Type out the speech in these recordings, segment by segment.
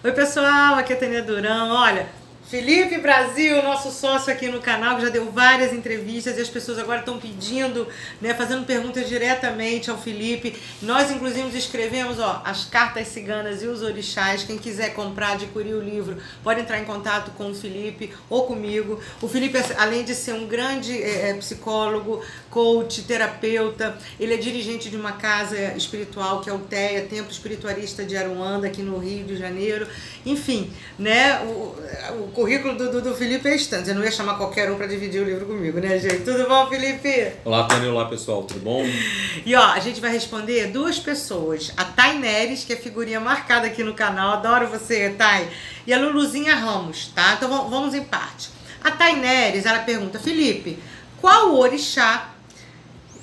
Oi pessoal, aqui é a Tânia Durão. Olha, Felipe Brasil, nosso sócio aqui no canal, que já deu várias entrevistas e as pessoas agora estão pedindo, né, fazendo perguntas diretamente ao Felipe. Nós, inclusive, escrevemos as cartas ciganas e os orixás. Quem quiser comprar, adquirir o livro, pode entrar em contato com o Felipe ou comigo. O Felipe, além de ser um grande psicólogo, coach, terapeuta, ele é dirigente de uma casa espiritual que é o TEA, Templo Espiritualista de Aruanda, aqui no Rio de Janeiro. Enfim, né, o currículo do Felipe é extenso. Eu não ia chamar qualquer um para dividir o livro comigo, né, gente? Tudo bom, Felipe? Olá, Tânia. Olá, pessoal. Tudo bom? E a gente vai responder duas pessoas. A Thay Neres, que é figurinha marcada aqui no canal. Adoro você, Thay. E a Luluzinha Ramos, tá? Então vamos em parte. A Thay Neres, ela pergunta: Felipe, qual o orixá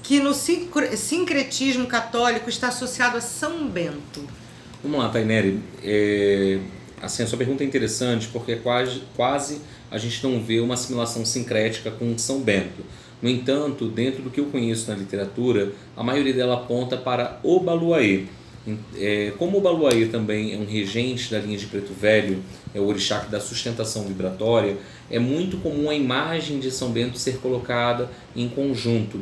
que no sincretismo católico está associado a São Bento? Vamos lá, Taineri. Assim, a sua pergunta é interessante porque quase a gente não vê uma assimilação sincrética com São Bento. No entanto, dentro do que eu conheço na literatura, a maioria dela aponta para Obaluayê. Como Obaluayê também é um regente da linha de Preto Velho, é o orixá que dá sustentação vibratória, é muito comum a imagem de São Bento ser colocada em conjunto.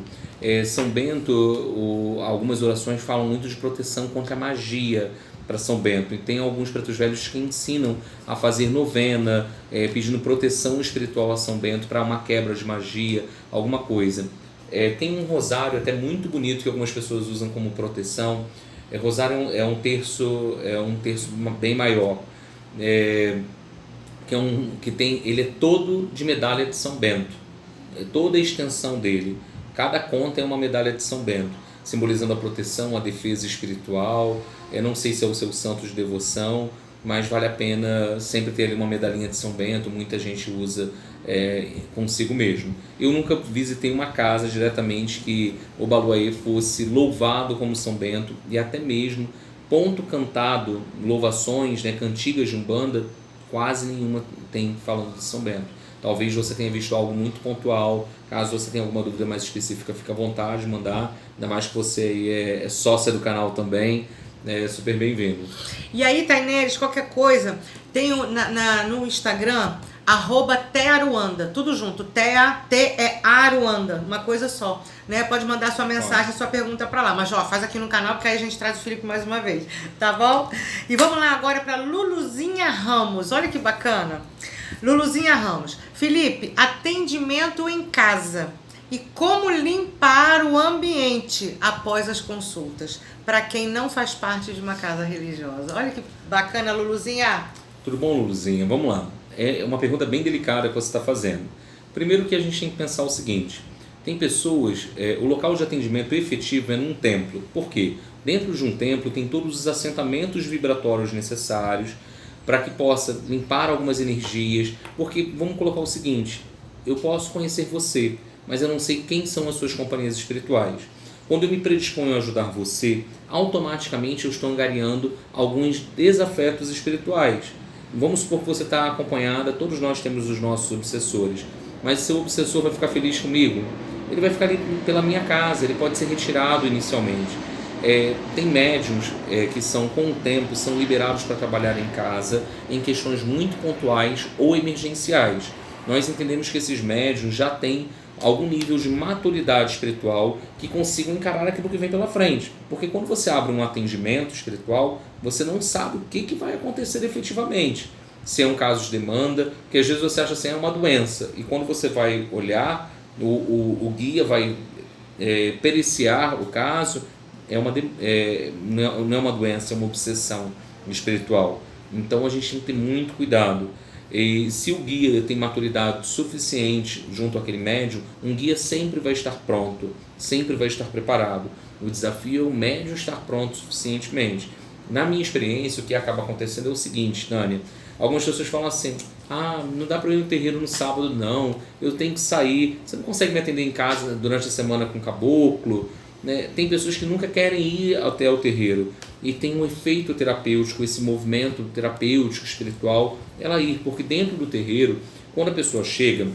São Bento, algumas orações falam muito de proteção contra a magia para São Bento, e tem alguns pretos velhos que ensinam a fazer novena, pedindo proteção espiritual a São Bento para uma quebra de magia, alguma coisa. Tem um rosário até muito bonito que algumas pessoas usam como proteção. Rosário é um terço bem maior, ele é todo de medalha de São Bento, toda a extensão dele, cada conta é uma medalha de São Bento, simbolizando a proteção, a defesa espiritual. Eu não sei se é o seu santo de devoção, mas vale a pena sempre ter ali uma medalhinha de São Bento. Muita gente usa consigo mesmo. Eu nunca visitei uma casa diretamente que Obaluayê fosse louvado como São Bento, e até mesmo ponto cantado, louvações, cantigas de Umbanda, quase nenhuma tem falando de São Bento. Talvez você tenha visto algo muito pontual. Caso você tenha alguma dúvida mais específica, fica à vontade de mandar, ainda mais que você é sócia do canal também. É super bem-vindo. E aí, Taineres, qualquer coisa, tem no Instagram, @tearuanda, tudo junto, T-E-A-R-U-A-N-D-A, uma coisa só, né? Pode mandar sua mensagem, sua pergunta pra lá, mas faz aqui no canal, porque aí a gente traz o Felipe mais uma vez, tá bom? E vamos lá agora pra Luluzinha Ramos, olha que bacana. Luluzinha Ramos: Felipe, atendimento em casa e como limpar o ambiente após as consultas, para quem não faz parte de uma casa religiosa. Olha que bacana, Luluzinha. Tudo bom, Luluzinha? Vamos lá. É uma pergunta bem delicada que você está fazendo. Primeiro que a gente tem que pensar o seguinte: tem pessoas, o local de atendimento efetivo é num templo. Por quê? Dentro de um templo tem todos os assentamentos vibratórios necessários para que possa limpar algumas energias. Porque vamos colocar o seguinte: eu posso conhecer você, mas eu não sei quem são as suas companhias espirituais. Quando eu me predisponho a ajudar você, automaticamente eu estou angariando alguns desafetos espirituais. Vamos supor que você está acompanhada, todos nós temos os nossos obsessores, mas seu obsessor vai ficar feliz comigo? Ele vai ficar ali pela minha casa, ele pode ser retirado inicialmente. Tem médiums que com o tempo são liberados para trabalhar em casa em questões muito pontuais ou emergenciais. Nós entendemos que esses médiums já têm algum nível de maturidade espiritual que consigam encarar aquilo que vem pela frente. Porque quando você abre um atendimento espiritual, você não sabe o que vai acontecer efetivamente. Se é um caso de demanda, porque às vezes você acha assim, é uma doença. E quando você vai olhar, o guia vai periciar o caso, não é uma doença, é uma obsessão espiritual. Então a gente tem que ter muito cuidado. E se o guia tem maturidade suficiente junto àquele médium, um guia sempre vai estar pronto, sempre vai estar preparado. O desafio é o médium estar pronto suficientemente. Na minha experiência, o que acaba acontecendo é o seguinte, Tânia: algumas pessoas falam assim, não dá para eu ir no terreiro no sábado não, eu tenho que sair, você não consegue me atender em casa durante a semana com caboclo? Tem pessoas que nunca querem ir até o terreiro, e tem um efeito terapêutico, esse movimento terapêutico, espiritual, ela ir, porque dentro do terreiro, quando a pessoa chega,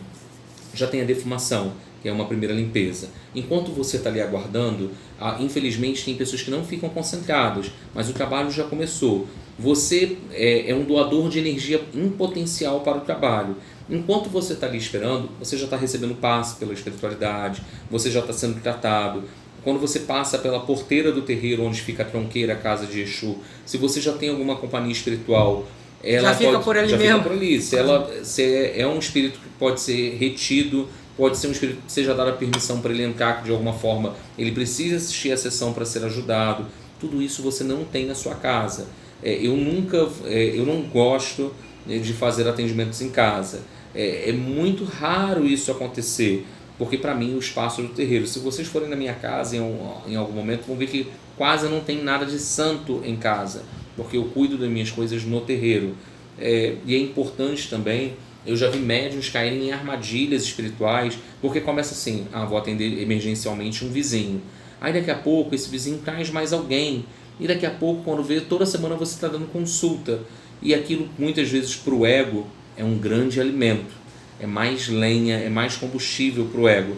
já tem a defumação, que é uma primeira limpeza. Enquanto você está ali aguardando, infelizmente tem pessoas que não ficam concentradas, mas o trabalho já começou. você é um doador de energia em potencial para o trabalho. Enquanto você está ali esperando, você já está recebendo passe pela espiritualidade, você já está sendo tratado. Quando você passa pela porteira do terreiro, onde fica a tronqueira, a casa de Exu, se você já tem alguma companhia espiritual, ela já fica por ali já mesmo. Fica por ali. Se é um espírito que pode ser retido, pode ser um espírito que seja dada a permissão para ele entrar, que de alguma forma ele precisa assistir a sessão para ser ajudado. Tudo isso você não tem na sua casa. Eu não gosto de fazer atendimentos em casa. É muito raro isso acontecer, porque para mim o espaço do terreiro, se vocês forem na minha casa em algum momento, vão ver que quase não tem nada de santo em casa, porque eu cuido das minhas coisas no terreiro. E é importante também, eu já vi médiuns caírem em armadilhas espirituais, porque começa assim, vou atender emergencialmente um vizinho. Aí daqui a pouco esse vizinho traz mais alguém, e daqui a pouco, quando vê, toda semana você está dando consulta. E aquilo, muitas vezes, para o ego, é um grande alimento. É mais lenha, é mais combustível para o ego.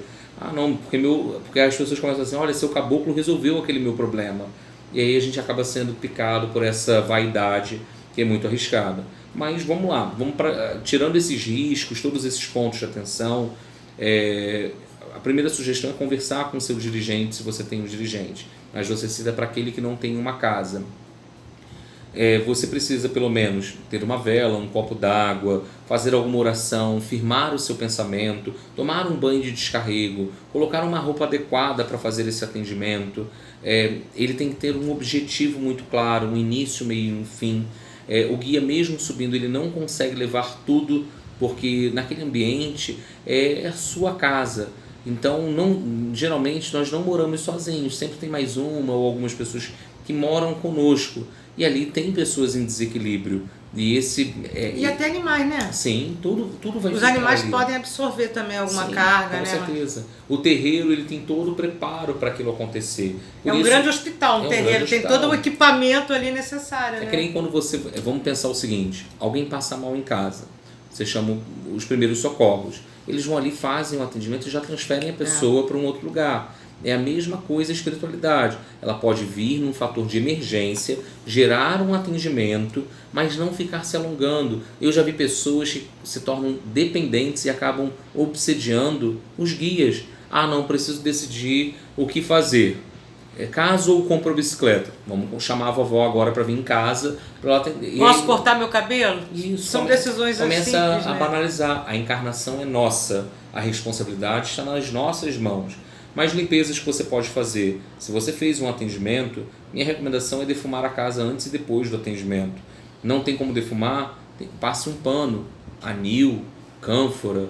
Não, porque as pessoas começam assim, olha, seu caboclo resolveu aquele meu problema. E aí a gente acaba sendo picado por essa vaidade, que é muito arriscada. Mas vamos lá, tirando esses riscos, todos esses pontos de atenção, a primeira sugestão é conversar com o seu dirigente, se você tem um dirigente. Mas você cita para aquele que não tem uma casa. Você precisa pelo menos ter uma vela, um copo d'água, fazer alguma oração, firmar o seu pensamento, tomar um banho de descarrego, colocar uma roupa adequada para fazer esse atendimento. Ele tem que ter um objetivo muito claro, um início, meio e um fim. O guia, mesmo subindo, ele não consegue levar tudo, porque naquele ambiente é a sua casa. Então, geralmente, nós não moramos sozinhos, sempre tem mais uma ou algumas pessoas que moram conosco. E ali tem pessoas em desequilíbrio. E até animais, né? Sim, tudo vai Os ficar animais ali. podem absorver também alguma Sim, carga, com né? certeza. O terreiro, ele tem todo o preparo para aquilo acontecer. É um grande hospital, um terreiro. Tem todo o equipamento ali necessário, né? Que nem quando você... Vamos pensar o seguinte, alguém passa mal em casa. Você chama os primeiros socorros. Eles vão ali, fazem o atendimento e já transferem a pessoa para um outro lugar. É a mesma coisa a espiritualidade. Ela pode vir num fator de emergência, gerar um atendimento, mas não ficar se alongando. Eu já vi pessoas que se tornam dependentes e acabam obsediando os guias. Não, preciso decidir o que fazer. Caso ou compro a bicicleta? Vamos chamar a vovó agora para vir em casa. Pra ela atender. Posso cortar meu cabelo? Isso, são decisões assim. Começa a banalizar. A encarnação é nossa. A responsabilidade está nas nossas mãos. Mas limpezas que você pode fazer. Se você fez um atendimento, minha recomendação é defumar a casa antes e depois do atendimento. Não tem como defumar? Passe um pano, anil, cânfora.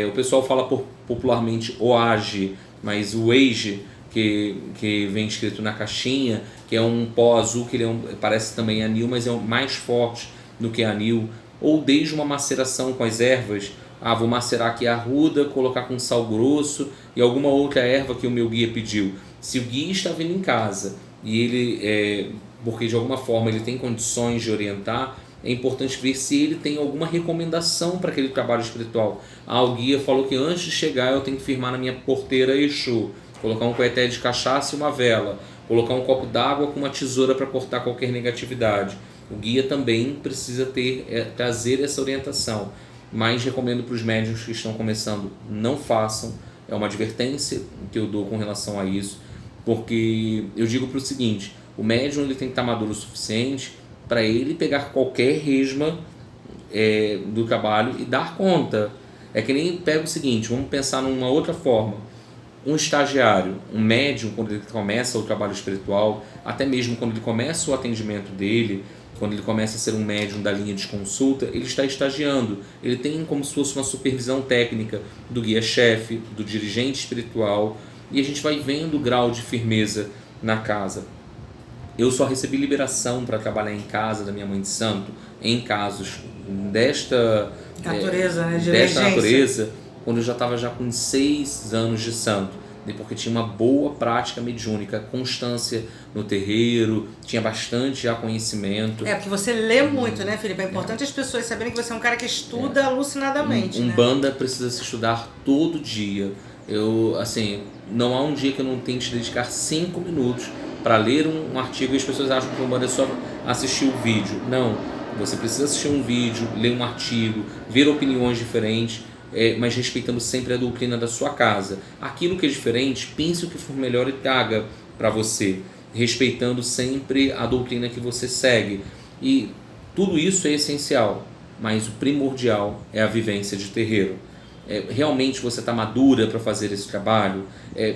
O pessoal fala popularmente OAGE, mas o EIGE, que vem escrito na caixinha, que é um pó azul, que parece também anil, mas é mais forte do que anil. Ou desde uma maceração com as ervas. Vou macerar aqui a arruda, colocar com sal grosso e alguma outra erva que o meu guia pediu. Se o guia está vindo em casa e ele, porque de alguma forma ele tem condições de orientar, é importante ver se ele tem alguma recomendação para aquele trabalho espiritual. O guia falou que antes de chegar eu tenho que firmar na minha porteira Exu, colocar um coeté de cachaça e uma vela, colocar um copo d'água com uma tesoura para cortar qualquer negatividade. O guia também precisa trazer essa orientação. Mas recomendo para os médiuns que estão começando, não façam. É uma advertência que eu dou com relação a isso, porque eu digo para o seguinte, o médium ele tem que estar maduro o suficiente para ele pegar qualquer resma do trabalho e dar conta. É que nem pega o seguinte, vamos pensar numa outra forma. Um estagiário, um médium, quando ele começa o trabalho espiritual, até mesmo quando ele começa o atendimento dele, quando ele começa a ser um médium da linha de consulta, ele está estagiando. Ele tem como se fosse uma supervisão técnica do guia-chefe, do dirigente espiritual, e a gente vai vendo o grau de firmeza na casa. Eu só recebi liberação para trabalhar em casa da minha mãe de santo, em casos desta natureza, quando eu já estava com 6 anos de santo. Porque tinha uma boa prática mediúnica, constância no terreiro, tinha bastante já conhecimento. Porque você lê muito, né, Felipe? É importante as pessoas saberem que você é um cara que estuda alucinadamente, né? Banda precisa se estudar todo dia. Não há um dia que eu não tenho que dedicar 5 minutos para ler um artigo, e as pessoas acham que Umbanda é só assistir o vídeo. Não, você precisa assistir um vídeo, ler um artigo, ver opiniões diferentes, mas respeitando sempre a doutrina da sua casa. Aquilo que é diferente, pense o que for melhor e traga para você, respeitando sempre a doutrina que você segue. E tudo isso é essencial, mas o primordial é a vivência de terreiro. Realmente você está madura para fazer esse trabalho?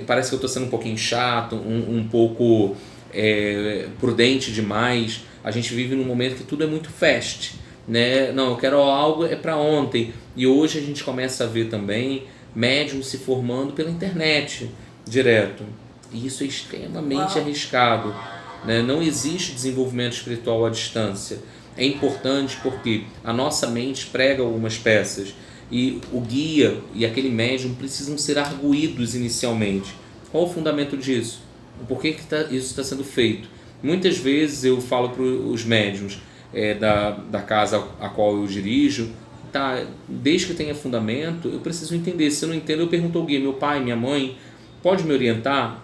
Parece que eu estou sendo um pouquinho chato, um pouco prudente demais. A gente vive num momento que tudo é muito fast, né? Não, eu quero algo, é para ontem. E hoje a gente começa a ver também médiums se formando pela internet direto. E isso é extremamente arriscado, né? Não existe desenvolvimento espiritual à distância. É importante porque a nossa mente prega algumas peças e o guia e aquele médium precisam ser arguídos inicialmente. Qual o fundamento disso? Por que isso está sendo feito? Muitas vezes eu falo para os médiums da casa a qual eu dirijo, tá, desde que tenha fundamento, eu preciso entender. Se eu não entendo, eu pergunto ao guia, meu pai, minha mãe, pode me orientar?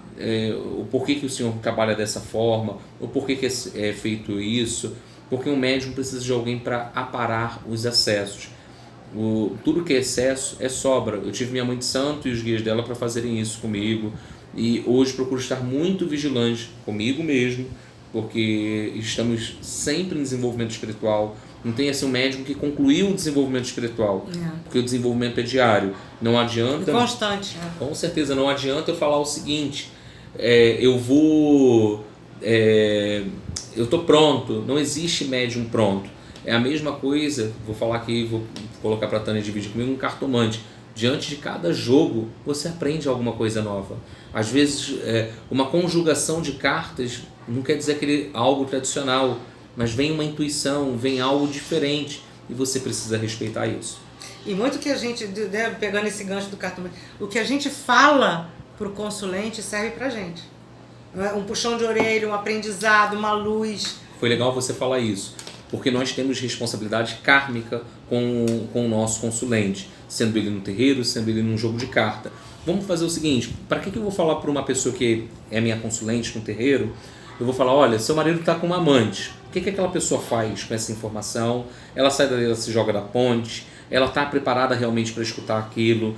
O porquê que o senhor trabalha dessa forma? O porquê que é feito isso? Porque um médium precisa de alguém para aparar os excessos. Tudo que é excesso é sobra. Eu tive minha mãe de santo e os guias dela para fazerem isso comigo, e hoje procuro estar muito vigilante comigo mesmo, porque estamos sempre em desenvolvimento espiritual. Não tem assim um médium que concluiu o desenvolvimento espiritual, porque o desenvolvimento é diário. Não adianta... Constante. Com certeza, não adianta eu falar o seguinte, eu estou pronto. Não existe médium pronto. É a mesma coisa, vou falar aqui, vou colocar para a Tânia dividir comigo, um cartomante. Diante de cada jogo, você aprende alguma coisa nova. Às vezes, uma conjugação de cartas não quer dizer algo tradicional, mas vem uma intuição, vem algo diferente, e você precisa respeitar isso. E muito que a gente, pegando esse gancho do cartomante, o que a gente fala para o consulente serve para a gente. Um puxão de orelha, um aprendizado, uma luz. Foi legal você falar isso, porque nós temos responsabilidade kármica com o nosso consulente, sendo ele no terreiro, sendo ele num jogo de carta. Vamos fazer o seguinte, para que eu vou falar para uma pessoa que é minha consulente no terreiro, eu vou falar, olha, seu marido está com uma amante, o que aquela pessoa faz com essa informação? Ela sai dali, ela se joga da ponte, ela está preparada realmente para escutar aquilo?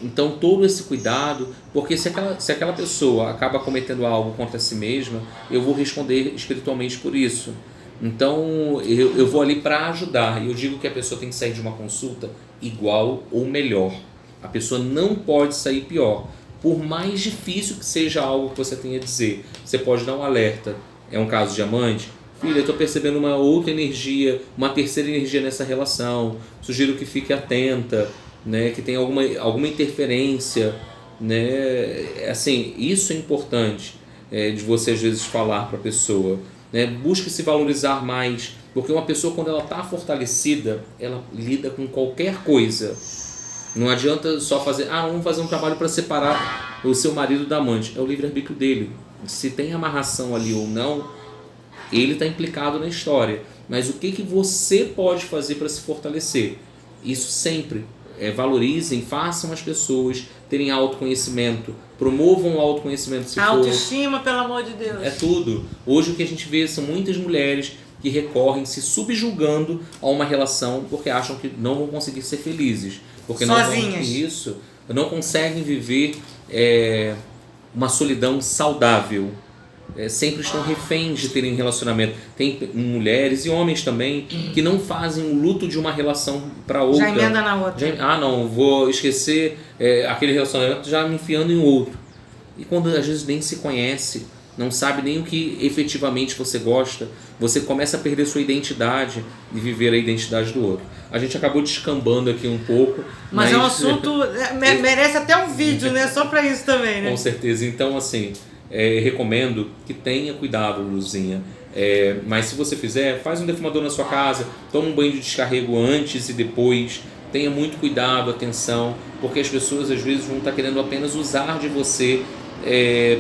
Então todo esse cuidado, porque se aquela pessoa acaba cometendo algo contra si mesma, eu vou responder espiritualmente por isso. Então eu vou ali para ajudar, e eu digo que a pessoa tem que sair de uma consulta igual ou melhor. A pessoa não pode sair pior, por mais difícil que seja algo que você tenha a dizer. Você pode dar um alerta, é um caso de amante, filha, eu estou percebendo uma outra energia, uma terceira energia nessa relação, sugiro que fique atenta, né, que tem alguma interferência, né, assim, isso é importante, de você às vezes falar para a pessoa, né, busque se valorizar mais, porque uma pessoa quando ela está fortalecida, ela lida com qualquer coisa. Não adianta só fazer, vamos fazer um trabalho para separar o seu marido da amante, é o livre-arbítrio dele, se tem amarração ali ou não, ele está implicado na história, mas o que você pode fazer para se fortalecer? Isso sempre. Valorizem, façam as pessoas terem autoconhecimento, promovam o autoconhecimento. Autoestima, pelo amor de Deus. É tudo. Hoje o que a gente vê são muitas mulheres que recorrem se subjugando a uma relação porque acham que não vão conseguir ser felizes. Porque sozinhas. Não conseguem viver uma solidão saudável. Sempre estão reféns de terem relacionamento. Tem mulheres e homens também que não fazem o luto de uma relação para outra. Já emenda na outra. Não, vou esquecer aquele relacionamento já me enfiando em outro. E quando às vezes nem se conhece, não sabe nem o que efetivamente você gosta, você começa a perder sua identidade e viver a identidade do outro. A gente acabou descambando aqui um pouco. Mas é um assunto, merece até um vídeo, né? Só para isso também, né? Com certeza. Então, assim, recomendo que tenha cuidado, Luzinha. Mas se você fizer, faz um defumador na sua casa, toma um banho de descarrego antes e depois, tenha muito cuidado, atenção, porque as pessoas às vezes vão estar querendo apenas usar de você,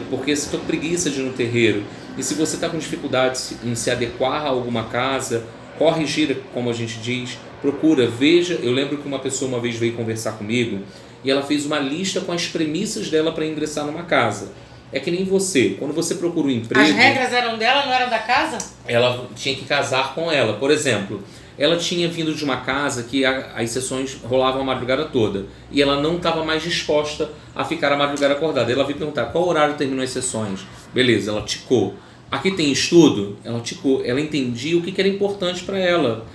porque você está com preguiça de ir no terreiro. E se você está com dificuldade em se adequar a alguma casa, corre, gira, como a gente diz, procura, veja. Eu lembro que uma pessoa uma vez veio conversar comigo e ela fez uma lista com as premissas dela para ingressar numa casa. É que nem você, quando você procura um emprego... As regras eram dela, não eram da casa? Ela tinha que casar com ela. Por exemplo, ela tinha vindo de uma casa que as sessões rolavam a madrugada toda. E ela não estava mais disposta a ficar a madrugada acordada. Ela veio perguntar qual horário terminou as sessões. Beleza, ela ticou. Aqui tem estudo? Ela ticou. Ela entendia o que era importante para ela.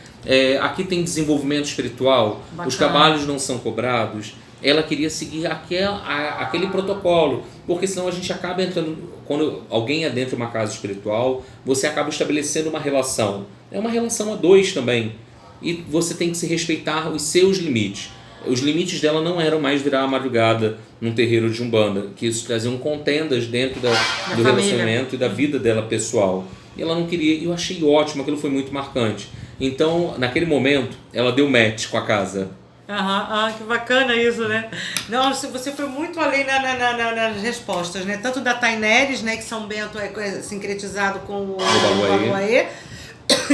Aqui tem desenvolvimento espiritual. Bacana. Os trabalhos não são cobrados. Ela queria seguir aquele protocolo, porque senão a gente acaba entrando, quando alguém adentra uma casa espiritual, você acaba estabelecendo uma relação. É uma relação a dois também, e você tem que se respeitar os seus limites. Os limites dela não eram mais virar a madrugada num terreiro de Umbanda, que isso traziam contendas dentro do relacionamento e da vida dela pessoal. E ela não queria, e eu achei ótimo, aquilo foi muito marcante. Então, naquele momento, ela deu match com a casa. Que bacana isso, né? Não, você foi muito além nas respostas, né? Tanto da Taineres, né, que São Bento é sincretizado com o Baluaê,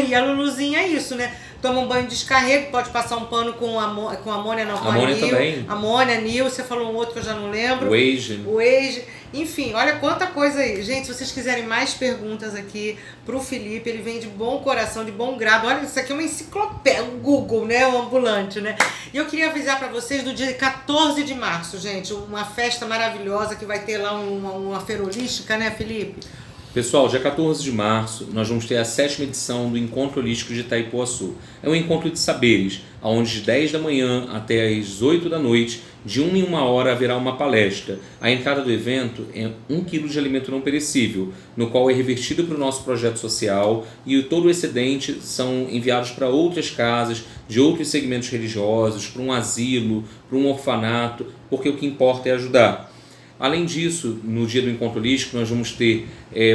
e a Luluzinha é isso, né? Toma um banho de descarrego, pode passar um pano com amônia, não, com amônia também. Amônia, Nil, você falou um outro que eu já não lembro. O Age. Enfim, olha quanta coisa aí. Gente, se vocês quiserem mais perguntas aqui pro Felipe, ele vem de bom coração, de bom grado. Olha, isso aqui é uma enciclopédia, o Google, né? O ambulante, né? E eu queria avisar pra vocês do dia 14 de março, gente, uma festa maravilhosa que vai ter lá uma feira holística, né, Felipe? Pessoal, dia 14 de março, nós vamos ter a 7ª edição do Encontro Holístico de Itaipuaçu. É um encontro de saberes, onde de 10 da manhã até as 8 da noite, de 1 em 1 hora, haverá uma palestra. A entrada do evento é 1 quilo de alimento não perecível, no qual é revertido para o nosso projeto social, e todo o excedente são enviados para outras casas, de outros segmentos religiosos, para um asilo, para um orfanato, porque o que importa é ajudar. Além disso, no dia do Encontro Holístico, nós vamos ter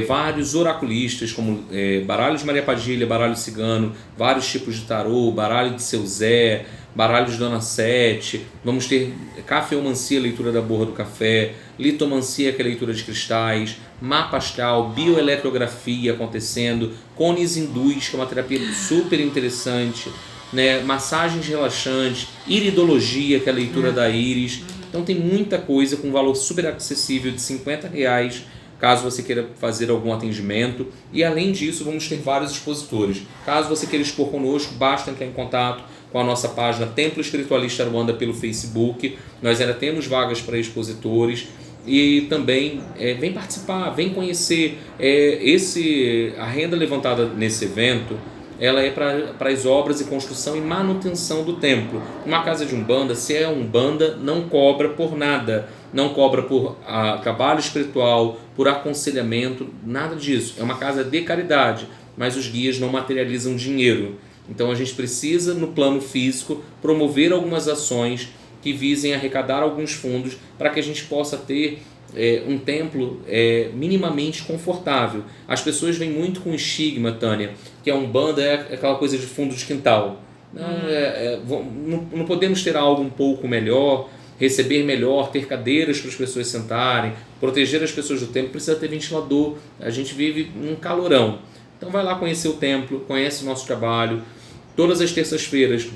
vários oraculistas, como baralho de Maria Padilha, baralho cigano, vários tipos de tarô, baralho de Seu Zé, baralho de Dona Sete. Vamos ter cafeomancia, leitura da borra do café, litomancia, que é a leitura de cristais, mapa astral, bioeletrografia acontecendo, cones hindus, que é uma terapia super interessante, né? Massagens relaxantes, iridologia, que é a leitura da íris. Então tem muita coisa com valor super acessível de R$50, caso você queira fazer algum atendimento. E além disso, vamos ter vários expositores. Caso você queira expor conosco, basta entrar em contato com a nossa página Templo Espiritualista Aruanda pelo Facebook. Nós ainda temos vagas para expositores. E também vem participar, vem conhecer. A renda levantada nesse evento, ela é para as obras e construção e manutenção do templo. Uma casa de Umbanda, se é Umbanda, não cobra por nada. Não cobra por trabalho espiritual, por aconselhamento, nada disso. É uma casa de caridade, mas os guias não materializam dinheiro. Então a gente precisa, no plano físico, promover algumas ações que visem arrecadar alguns fundos para que a gente possa ter um templo minimamente confortável. As pessoas vêm muito com estigma, Tânia, que a Umbanda é aquela coisa de fundo de quintal. Não podemos ter algo um pouco melhor, receber melhor, ter cadeiras para as pessoas sentarem, proteger as pessoas do templo, precisa ter ventilador. A gente vive num calorão. Então vai lá conhecer o templo, conhece o nosso trabalho. Todas as terças-feiras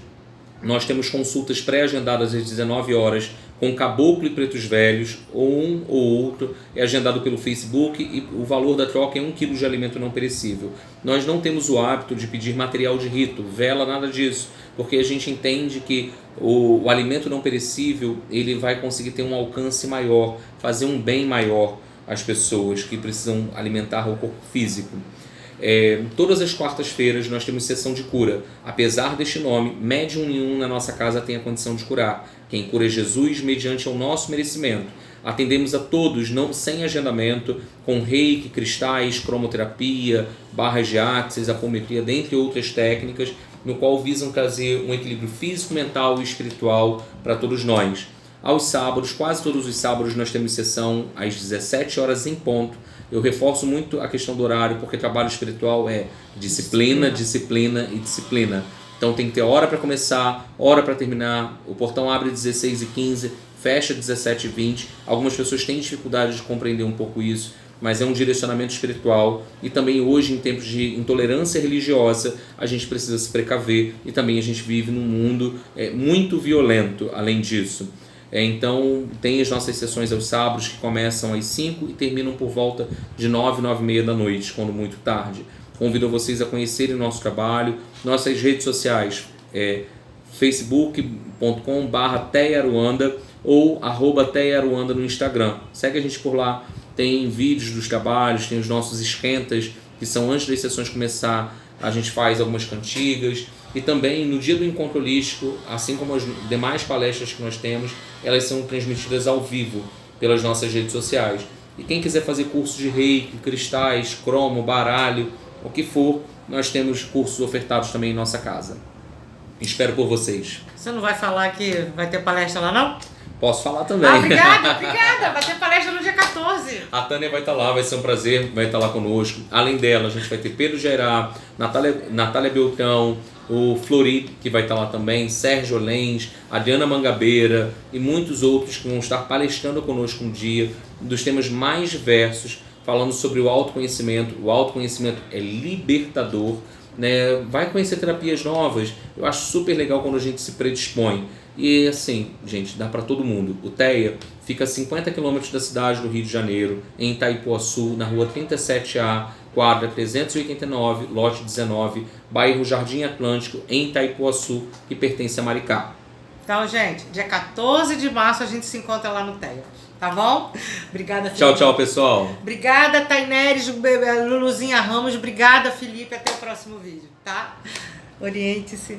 nós temos consultas pré-agendadas às 19 horas com caboclo e pretos velhos, ou um ou outro, é agendado pelo Facebook, e o valor da troca é 1 quilo de alimento não perecível. Nós não temos o hábito de pedir material de rito, vela, nada disso, porque a gente entende que o alimento não perecível ele vai conseguir ter um alcance maior, fazer um bem maior às pessoas que precisam alimentar o corpo físico. Todas as quartas-feiras nós temos sessão de cura. Apesar deste nome, médium nenhum na nossa casa tem a condição de curar. Quem cura é Jesus mediante o nosso merecimento. Atendemos a todos, não sem agendamento, com reiki, cristais, cromoterapia, barras de axis, apometria, dentre outras técnicas, no qual visam trazer um equilíbrio físico, mental e espiritual para todos nós. Aos sábados, quase todos os sábados, nós temos sessão às 17 horas em ponto. Eu reforço muito a questão do horário, porque trabalho espiritual é disciplina, disciplina e disciplina. Então tem que ter hora para começar, hora para terminar. O portão abre 16h15, fecha 17h20. Algumas pessoas têm dificuldade de compreender um pouco isso, mas é um direcionamento espiritual. E também hoje, em tempos de intolerância religiosa, a gente precisa se precaver. E também a gente vive num mundo muito violento, além disso. Então, tem as nossas sessões aos sábados que começam às 5 e terminam por volta de 9, 9h30 da noite, quando muito tarde. Convido vocês a conhecerem o nosso trabalho, nossas redes sociais, facebook.com/TeiaRuanda ou @TeiaRuanda no Instagram. Segue a gente por lá, tem vídeos dos trabalhos, tem os nossos esquentas, que são antes das sessões começar, a gente faz algumas cantigas. E também no dia do encontro holístico, assim como as demais palestras que nós temos, elas são transmitidas ao vivo pelas nossas redes sociais. E quem quiser fazer cursos de reiki, cristais, cromo, baralho, o que for, nós temos cursos ofertados também em nossa casa. Espero por vocês. Você não vai falar que vai ter palestra lá, não? Posso falar também. Obrigada. Vai ter palestra no dia 14. A Tânia vai estar lá, vai ser um prazer, vai estar lá conosco. Além dela, a gente vai ter Pedro Gerard, Natália Beltrão, o Flori, que vai estar lá também, Sérgio Lens, Adriana Mangabeira e muitos outros que vão estar palestrando conosco um dia, dos temas mais diversos, falando sobre o autoconhecimento. O autoconhecimento é libertador, né? Vai conhecer terapias novas. Eu acho super legal quando a gente se predispõe. E assim, gente, dá para todo mundo. O TEIA fica a 50 km da cidade do Rio de Janeiro, em Itaipuaçu, na rua 37A, quadra 389, lote 19, bairro Jardim Atlântico, em Itaipuaçu, que pertence a Maricá. Então, gente, dia 14 de março a gente se encontra lá no TEIA. Tá bom? Obrigada, Felipe. Tchau, tchau, pessoal. Obrigada, Taineres, Luluzinha Ramos. Obrigada, Felipe. Até o próximo vídeo, tá? Oriente-se.